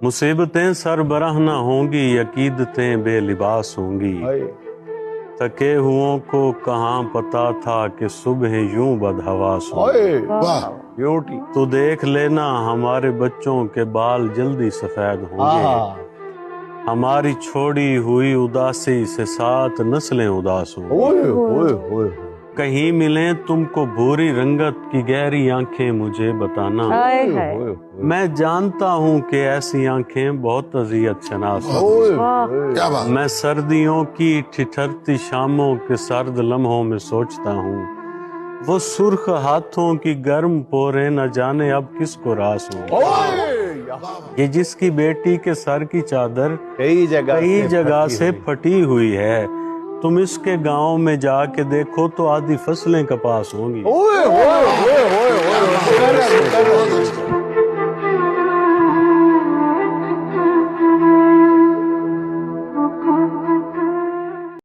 مصیبتیں سربراہ نہ ہوں گی، عقیدتیں بے لباس ہوں گی۔ تکے ہوں کو کہاں پتا تھا کہ صبح یوں بدحواس ہوں گی۔ تو دیکھ لینا ہمارے بچوں کے بال جلدی سفید ہوں گے، ہماری چھوڑی ہوئی اداسی سے 7 نسلیں اداس ہوں گی۔ کہیں ملیں تم کو بھوری رنگت کی گہری آنکھیں مجھے بتانا، میں جانتا ہوں کہ ایسی آنکھیں بہت اذیت شناس ہوں۔ میں سردیوں کی ٹھٹھرتی شاموں کے سرد لمحوں میں سوچتا ہوں، وہ سرخ ہاتھوں کی گرم پوریں نہ جانے اب کس کو راس ہوں۔ یہ جس کی بیٹی کے سر کی چادر کئی جگہ سے پھٹی ہوئی ہے، تم اس کے گاؤں میں جا کے دیکھو تو آدھی فصلیں کپاس ہوں گی۔